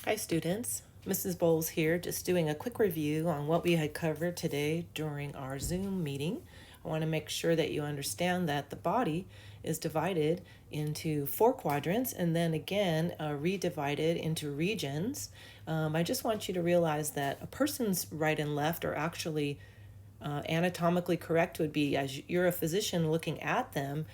Hi students, Mrs. Bowles here, just doing a quick review on what we had covered today during our Zoom meeting. I want to make sure that you understand that the body is divided into 4 quadrants and then again redivided into regions. I just want you to realize that a person's right and left are actually anatomically correct would be, as you're a physician looking at them,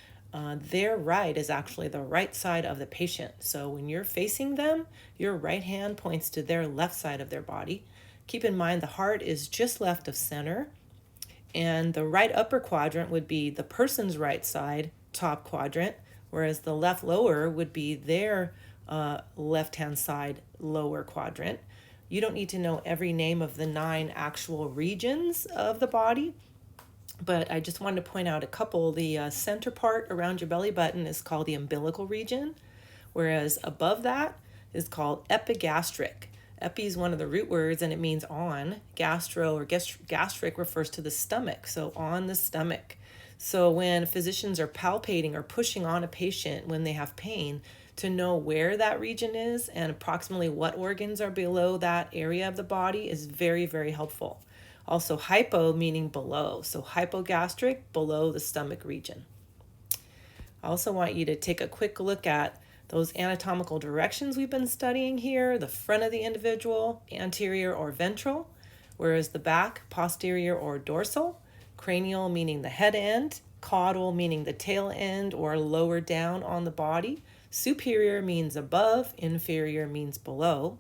their right is actually the right side of the patient. So when you're facing them, your right hand points to their left side of their body. Keep in mind the heart is just left of center, and the right upper quadrant would be the person's right side, top quadrant, whereas the left lower would be their left-hand side, lower quadrant. You don't need to know every name of the 9 actual regions of the body, but I just wanted to point out a couple. The center part around your belly button is called the umbilical region, whereas above that is called epigastric. Epi is one of the root words and it means on. Gastro or gastric refers to the stomach, so on the stomach. So when physicians are palpating or pushing on a patient when they have pain, to know where that region is and approximately what organs are below that area of the body is very, very helpful. Also, hypo meaning below, so hypogastric, below the stomach region. I also want you to take a quick look at those anatomical directions we've been studying here: the front of the individual, anterior or ventral, whereas the back, posterior or dorsal, cranial meaning the head end, caudal meaning the tail end or lower down on the body, superior means above, inferior means below.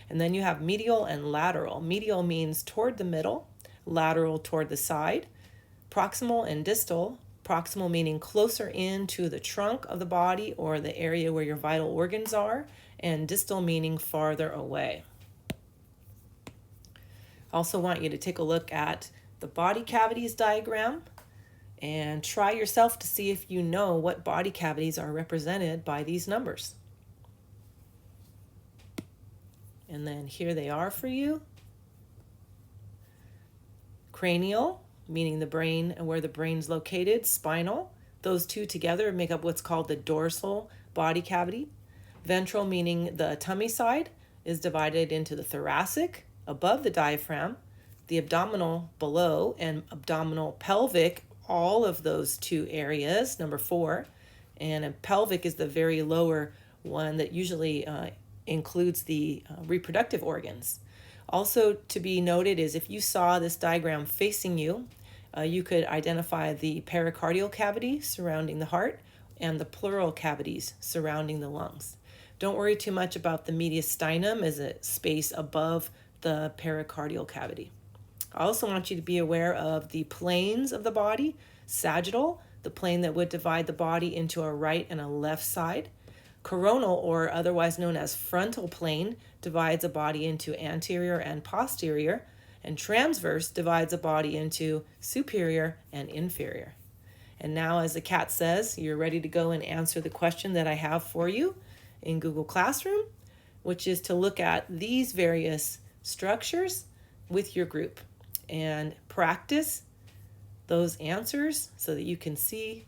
And then you have medial and lateral. Medial means toward the middle, lateral toward the side. Proximal and distal. Proximal meaning closer into the trunk of the body or the area where your vital organs are, and distal meaning farther away. Also want you to take a look at the body cavities diagram and try yourself to see if you know what body cavities are represented by these numbers. And then here they are for you. Cranial, meaning the brain and where the brain's located. Spinal, those two together make up what's called the dorsal body cavity. Ventral, meaning the tummy side, is divided into the thoracic, above the diaphragm, the abdominal below, and abdominal pelvic, all of those 2 areas, number 4. And a pelvic is the very lower one that usually includes the reproductive organs. Also to be noted is if you saw this diagram facing you, you could identify the pericardial cavity surrounding the heart and the pleural cavities surrounding the lungs. Don't worry too much about the mediastinum as a space above the pericardial cavity. I also want you to be aware of the planes of the body: sagittal, the plane that would divide the body into a right and a left side. Coronal, or otherwise known as frontal plane, divides a body into anterior and posterior, and transverse divides a body into superior and inferior. And now, as the cat says, you're ready to go and answer the question that I have for you in Google Classroom, which is to look at these various structures with your group and practice those answers so that you can see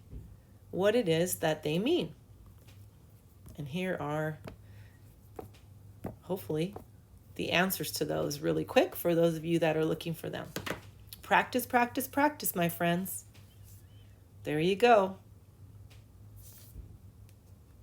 what it is that they mean. And here are, hopefully, the answers to those really quick for those of you that are looking for them. Practice, practice, practice, my friends. There you go.